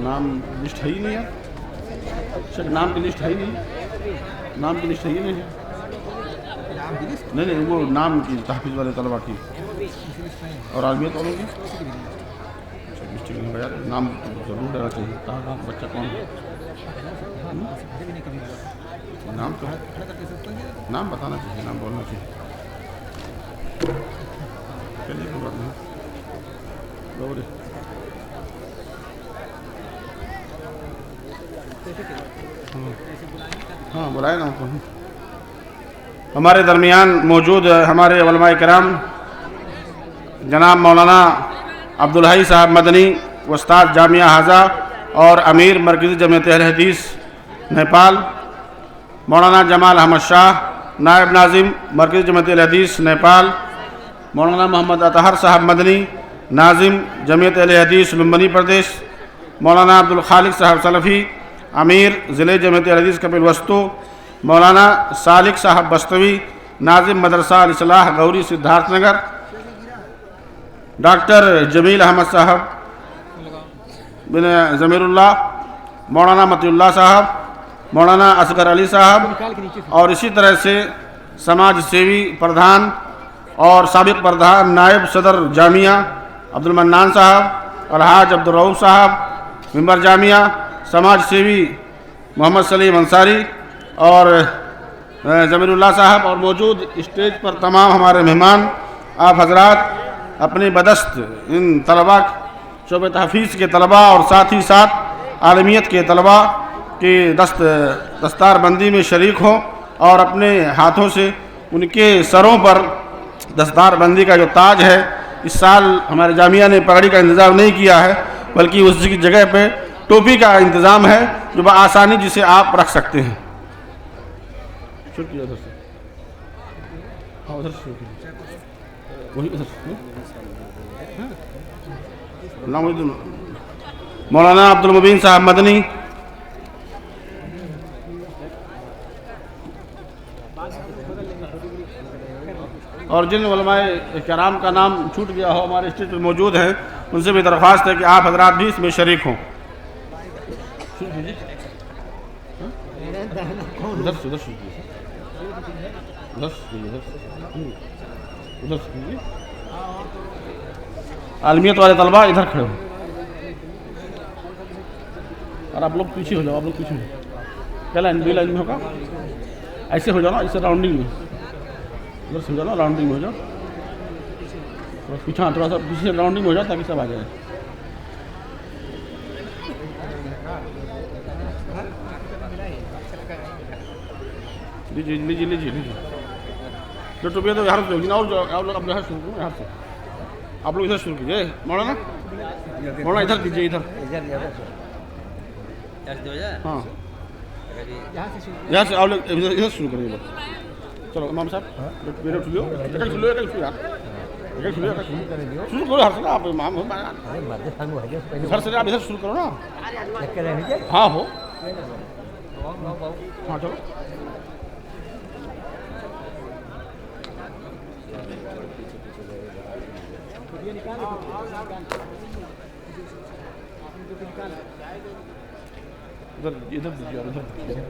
نام لسٹ ہے ہی نہیں ہے. شک نام کی لسٹ ہے ہی نہیں. نام کی لسٹ ہے ہی نہیں ہے. نہیں وہ نام کی تحفظ والے طلبا کی اور عالمیت والوں کی ڈسٹرکٹ میں بجا نام ضرور لینا چاہیے. کہاں بچہ کون ہے؟ نام تو ہے. نام بتانا چاہیے. نام بولنا چاہیے. چلیے کوئی بات نہیں. ہاں بلائے نا. ہمارے درمیان موجود ہمارے علماء کرام جناب مولانا عبدالحی صاحب مدنی استاد جامعہ حاضہ اور امیر مرکزی جمعیت اہل حدیث نیپال، مولانا جمال احمد شاہ نائب ناظم مرکزی جمعیت اہل حدیث نیپال، مولانا محمد اطہر صاحب مدنی ناظم جمعیت اہل حدیث لمبنی پردیش، مولانا عبدالخالق صاحب سلفی امیر ضلع جمعیت اہل حدیث کپل وستو، مولانا سالک صاحب بستوی ناظم مدرسہ الاصلاح غوری سدھارتھ نگر، ڈاکٹر جمیل احمد صاحب بن ضمیر اللہ، مولانا متی اللہ صاحب، مولانا اصغر علی صاحب، اور اسی طرح سے سماج سیوی پردھان اور سابق پردھان نائب صدر جامعہ عبد المنان صاحب، الحاج عبدالرؤوف صاحب ممبر جامعہ، سماج سیوی محمد سلیم انصاری اور ضمیر اللہ صاحب، اور موجود اسٹیج پر تمام ہمارے مہمان. آپ حضرات اپنی بدست ان طلباء شعبہ تحفیظ کے طلباء اور ساتھ ہی ساتھ عالمیت کے طلباء کی دستار بندی میں شریک ہوں اور اپنے ہاتھوں سے ان کے سروں پر دستار بندی کا جو تاج ہے، اس سال ہمارے جامعہ نے پگڑی کا انتظام نہیں کیا ہے بلکہ اس کی جگہ پہ ٹوپی کا انتظام ہے جو بآسانی جسے آپ رکھ سکتے ہیں. شکریہ. ادھر سے ہاں ادھر سے وہی ادھر سے مولانا عبد المبین صاحب مدنی، اور جن علماء کرام کا نام چھوٹ گیا ہو ہمارے اسٹیج پہ موجود ہیں ان سے بھی درخواست ہے کہ آپ حضرات بھی اس میں شریک ہوں. عالمیت والے طلباء ادھر کھڑے ہو اور آپ لوگ پیچھے ہو جاؤ. آپ لوگ پیچھے ہو جاؤ. کیا لائن 2 لائن میں ہوگا؟ ایسے ہو جاؤ نا، ایسے راؤنڈنگ میں. ادھر سے ہو جاؤ نا، راؤنڈنگ میں ہو جاؤ. پیچھے تھوڑا سا پیچھے راؤنڈنگ میں ہو جاؤ تاکہ سب آ جائے. لیجیے لیجیے لیجیے لیجیے. جو ٹوپیاں تو یہاں سے اور لوگ اپنے یہاں شروع کرو. یہاں سے آپ لوگ ادھر شروع کیجیے. مولانا مولانا ادھر کیجیے. ادھر ہاں یہاں سے آپ لوگ ادھر شروع کریے. چلو امام صاحب میرے اٹھ لو. شروع کرو. ہر سے آپ امام گھر سے آپ ادھر شروع کرو نا. ہاں ہو ہاں چلو. ادھر دیجیے اور ادھر دیجیے.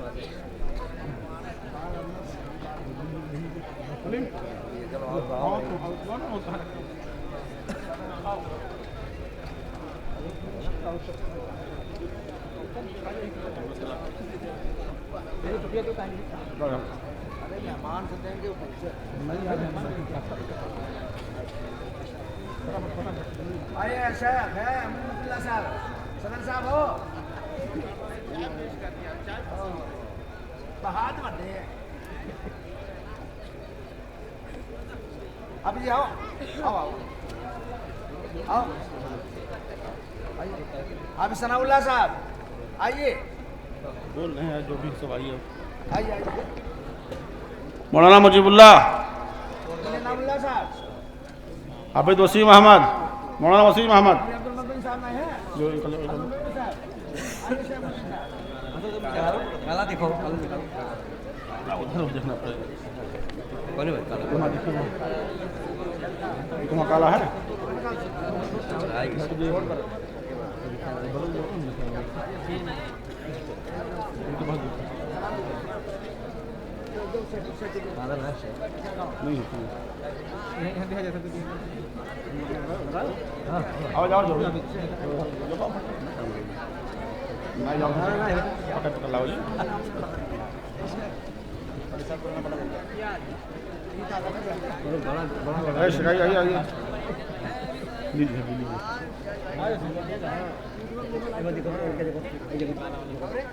شیخ ہے اللہ صاحب صدر صاحب ہو بہت بڑے ہیں. اب جی آؤ آؤ آؤ آؤ. آپ ثناء اللہ صاحب آئیے. بول رہے ہیں جو بھی سب آئیے. آئیے آئیے. مولانا مجیب اللہ صاحب، حافظ وسیم احمد، مولانا وسیم احمد. کالا ہے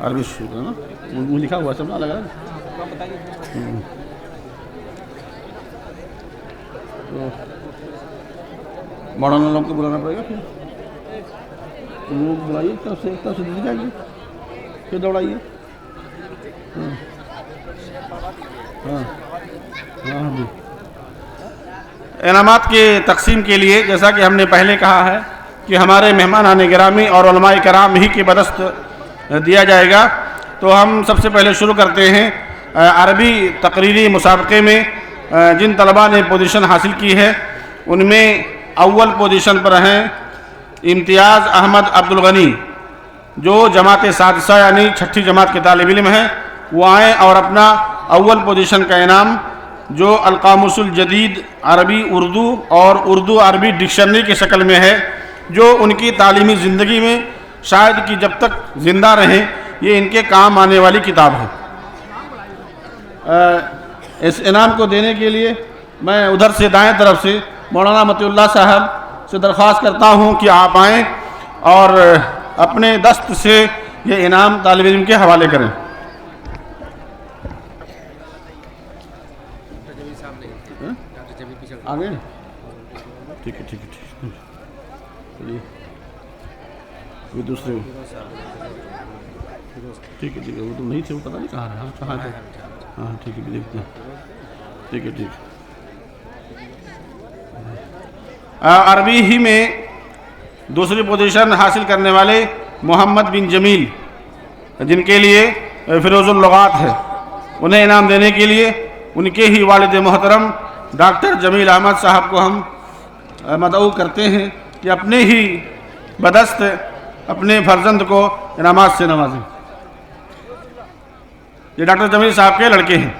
عربی شروع ہے نا وہ لکھا ہوا سب الگ الگ. مولانا لوگ کو بلانا پڑے گا پھر وہ بلائیے طرف سے دی جائیے پھر دوڑائیے. ہاں ہاں جی. انعامات کے تقسیم کے لیے جیسا کہ ہم نے پہلے کہا ہے کہ ہمارے مہمانان گرامی اور علماء کرام ہی کی بدست دیا جائے گا. تو ہم سب سے پہلے شروع کرتے ہیں عربی تقریری مسابقے میں جن طلباء نے پوزیشن حاصل کی ہے ان میں اول پوزیشن پر ہیں امتیاز احمد عبدالغنی جو جماعت سادسہ یعنی چھٹی جماعت کے طالب علم ہیں. وہ آئیں اور اپنا اول پوزیشن کا انعام جو القاموس الجدید عربی اردو اور اردو عربی ڈکشنری کی شکل میں ہے جو ان کی تعلیمی زندگی میں شاید کہ جب تک زندہ رہیں یہ ان کے کام آنے والی کتاب ہے. اس انعام کو دینے کے لیے میں ادھر سے دائیں طرف سے مولانا مطیع اللہ صاحب سے درخواست کرتا ہوں کہ آپ آئیں اور اپنے دست سے یہ انعام طالب علم کے حوالے کریں. آگے ٹھیک ہے ٹھیک ہے ٹھیک ہے. چلیے کوئی دوسرے ٹھیک ہے ٹھیک ہے. وہ تو نہیں تھے وہ پتہ نہیں کہاں رہا کہاں تھے. ہاں ٹھیک ہے دیکھتے ہیں. ٹھیک ہے ٹھیک ہے. عربی ہی میں دوسری پوزیشن حاصل کرنے والے محمد بن جمیل جن کے لیے فیروز اللغات ہے انہیں انعام دینے کے لیے ان کے ہی والد محترم ڈاکٹر جمیل احمد صاحب کو ہم مدعو کرتے ہیں کہ اپنے ہی بدست اپنے فرزند کو انعامات سے نوازیں. یہ ڈاکٹر جمیل صاحب کے لڑکے ہیں.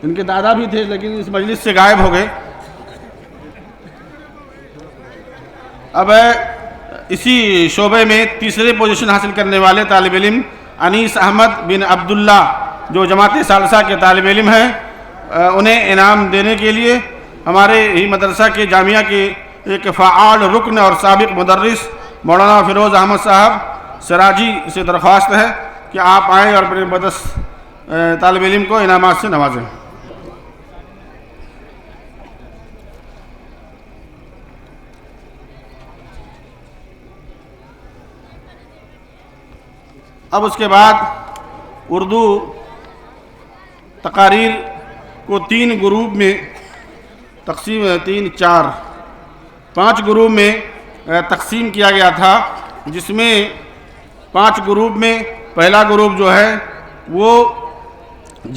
ان کے دادا بھی تھے لیکن اس مجلس سے غائب ہو گئے. اب اسی شعبے میں تیسرے پوزیشن حاصل کرنے والے طالب علم انیس احمد بن عبداللہ جو جماعت ثالثہ کے طالب علم ہیں انہیں انعام دینے کے لیے ہمارے ہی مدرسہ کے جامعہ کے ایک فعال رکن اور سابق مدرس مولانا فیروز احمد صاحب سراجی سے درخواست ہے کہ آپ آئیں اور اپنے بدست طالب علم کو انعامات سے نوازیں. اب اس کے بعد اردو تقاریر کو 3 گروپ میں تقسیم 5 گروپ میں تقسیم کیا گیا تھا جس میں 5 گروپ میں پہلا گروپ جو ہے وہ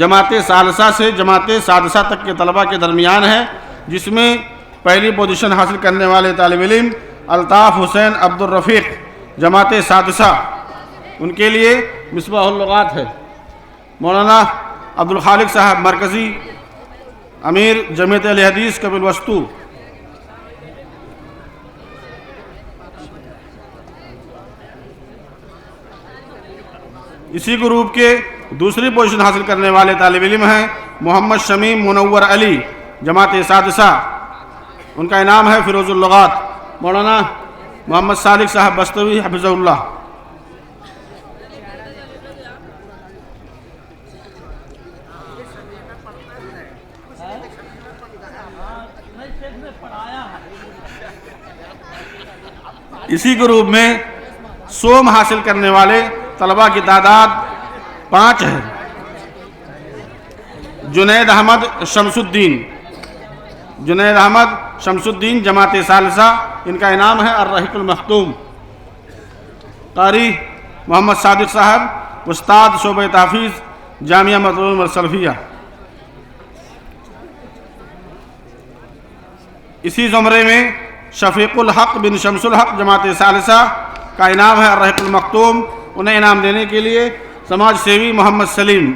جماعت ثالثہ سے جماعت سادسہ تک کے طلباء کے درمیان ہے جس میں پہلی پوزیشن حاصل کرنے والے طالب علم الطاف حسین عبدالرفیق جماعت سادسہ ان کے لیے مصباح اللغات ہے. مولانا عبدالخالق صاحب مرکزی امیر جمعیت اہل حدیث قبل وسطو اسی گروپ کے دوسری پوزیشن حاصل کرنے والے طالب علم ہیں محمد شمیم منور علی جماعت سادسہ ان کا انعام ہے فیروز اللغات. مولانا محمد صالح صاحب بستوی حفظہ اللہ. اسی گروپ میں سوم حاصل کرنے والے طلباء کی تعداد 5 ہے. جنید احمد شمس الدین جماعت ثالثہ ان کا انعام ہے الرحیق المختوم. قاری محمد صادق صاحب استاد شعبہ تحفیظ جامعہ مظلوم السلفیہ. اسی زمرے میں شفیق الحق بن شمس الحق جماعت ثالثہ کا انعام ہے الرحیق المختوم. انہیں انعام دینے کے لیے سماج سیوی محمد سلیم.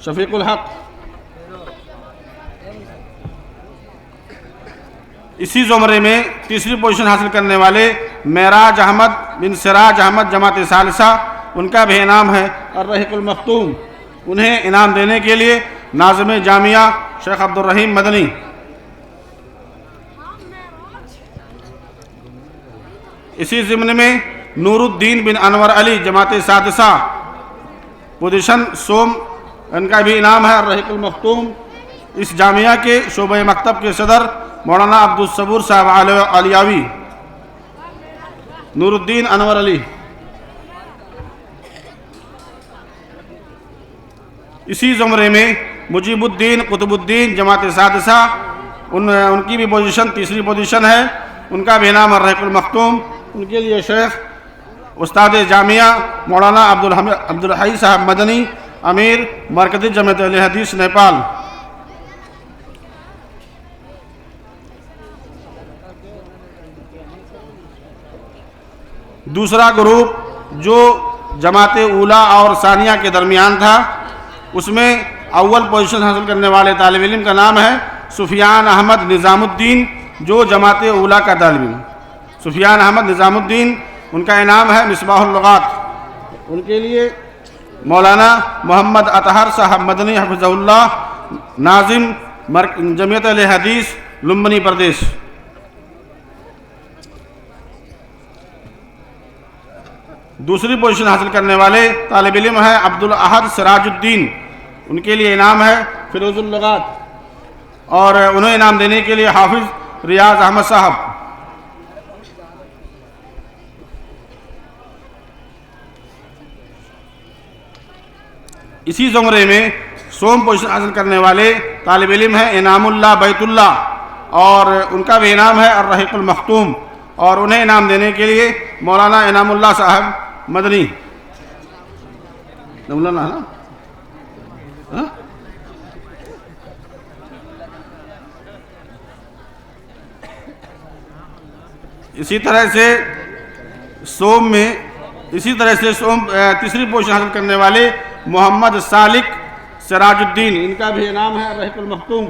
شفیق الحق. اسی زمرے میں تیسری پوزیشن حاصل کرنے والے معراج احمد بن سراج احمد جماعت ثالثہ ان کا بھی انعام ہے الرحیق المختوم. انہیں انعام دینے کے لیے ناظم جامعہ شیخ عبدالرحیم مدنی. اسی ضمن میں نورالدین بن انور علی جماعت سادسہ پوزیشن سوم، ان کا بھی انعام ہے الرحیق المختوم۔ اس جامعہ کے شعبہ مکتب کے صدر مولانا عبدالصبور صاحب علیاوی، نورالدین انور علی۔ اسی زمرے میں مجیب الدین قطب الدین جماعت سادسہ، ان کی بھی پوزیشن تیسری پوزیشن ہے، ان کا بھی نام الرحیق المختوم۔ ان کے لیے شیخ استاد جامعہ مولانا عبدالحی صاحب مدنی، امیر مرکزی جماعت اہل حدیث نیپال۔ دوسرا گروپ جو جماعت اولیٰ اور ثانیہ کے درمیان تھا، اس میں اول پوزیشن حاصل کرنے والے طالب علم کا نام ہے سفیان احمد نظام الدین، جو جماعت اولیٰ کا طالب علم۔ سفیان احمد نظام الدین، ان کا انعام ہے مصباح اللغات۔ ان کے لیے مولانا محمد اطہر صاحب مدنی حفظہ اللہ، ناظم جمعیت اہل حدیث لمبنی پردیش۔ دوسری پوزیشن حاصل کرنے والے طالب علم ہے عبدالاحد سراج الدین، ان کے لیے انعام ہے فیروز اللغات، اور انہیں انعام دینے کے لیے حافظ ریاض احمد صاحب۔ اسی زمرے میں سوم پوزیشن حاصل کرنے والے طالب علم ہیں انعام اللہ بیت اللہ، اور ان کا بھی انعام ہے الرحیق المختوم، اور انہیں انعام دینے کے لیے مولانا انعام اللہ صاحب مدنی۔ مولانا ہے نا؟ ہاں؟ اسی طرح سے سوم تیسری پوزیشن حاصل کرنے والے محمد سالک سراج الدین، ان کا بھی انعام ہے الرحیق المختوم،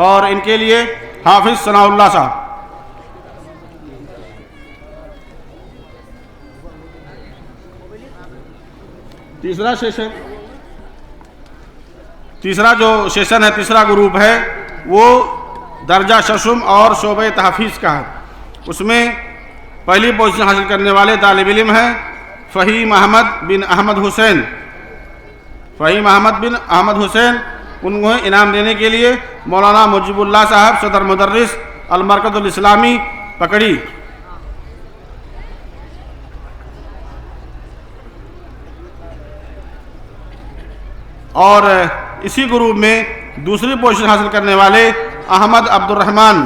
اور ان کے لیے حافظ ثناء اللہ صاحب۔ تیسرا گروپ ہے وہ درجہ ششم اور شعبہ تحفیظ کا ہے۔ اس میں پہلی پوزیشن حاصل کرنے والے طالب علم ہیں فہیم احمد بن احمد حسین۔ انہیں انعام دینے کے لیے مولانا مجیب اللہ صاحب صدر مدرس المرکز الاسلامی پکڑی۔ اور اسی گروپ میں دوسری پوزیشن حاصل کرنے والے احمد عبد الرحمن،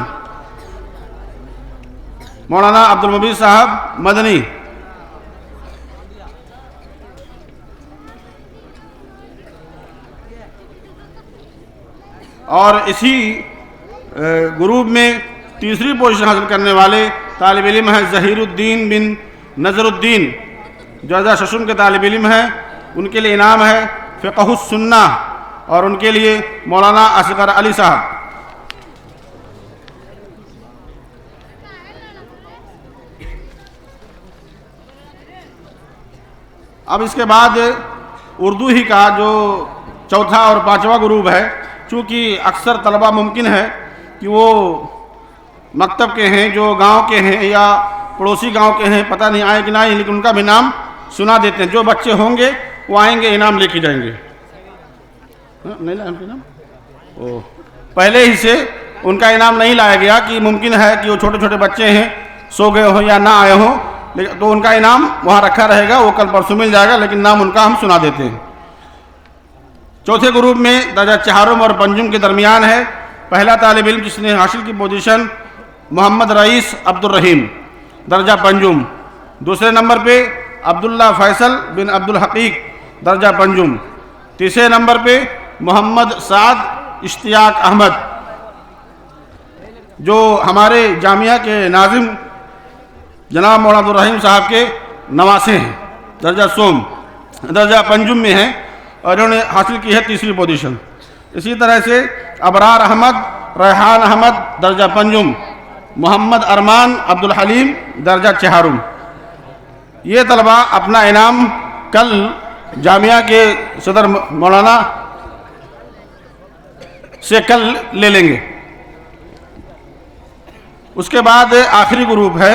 مولانا عبدالمبین صاحب مدنی۔ اور اسی گروپ میں تیسری پوزیشن حاصل کرنے والے طالب علم ہیں ظہیر الدین بن نظر الدین، جو درجہ ششم کے طالب علم ہیں۔ ان کے لیے انعام ہے فقہ السنہ، اور ان کے لیے مولانا اصغر علی صاحب۔ اب اس کے بعد اردو ہی کا جو چوتھا اور پانچواں گروپ ہے، چونکہ اکثر طلبہ ممکن ہے کہ وہ مکتب کے ہیں، جو گاؤں کے ہیں یا پڑوسی گاؤں کے ہیں، پتہ نہیں آئے کہ نہیں، لیکن ان کا بھی نام سنا دیتے ہیں۔ جو بچے ہوں گے وہ آئیں گے، انعام لے کے جائیں گے۔ نہیں لایا ان کا نام؟ پہلے ہی سے ان کا انعام نہیں لایا گیا کہ ممکن ہے کہ وہ چھوٹے چھوٹے بچے ہیں، سو گئے ہوں یا نہ آئے ہوں، تو ان کا انعام وہاں رکھا رہے گا، وہ کل پرسوں مل جائے گا، لیکن نام ان کا ہم سنا دیتے ہیں۔ چوتھے گروپ میں درجہ چہارم اور پنجم کے درمیان ہے۔ پہلا طالب علم جس نے حاصل کی پوزیشن محمد رئیس عبد الرحیم، درجہ پنجم۔ دوسرے نمبر پہ عبداللہ فیصل بن عبدالحقیق، درجہ پنجم۔ تیسرے نمبر پہ محمد سعد اشتیاق احمد، جو ہمارے جامعہ کے ناظم جناب مولانا عبدالرحیم صاحب کے نواسے ہیں، درجہ پنجم میں ہیں، اور انہوں نے حاصل کی ہے تیسری پوزیشن۔ اسی طرح سے ابرار احمد ریحان احمد، درجہ پنجم۔ محمد ارمان عبدالحلیم، درجہ چہارم۔ یہ طلبہ اپنا انعام کل جامعہ کے صدر مولانا سے کل لے لیں گے۔ اس کے بعد آخری گروپ ہے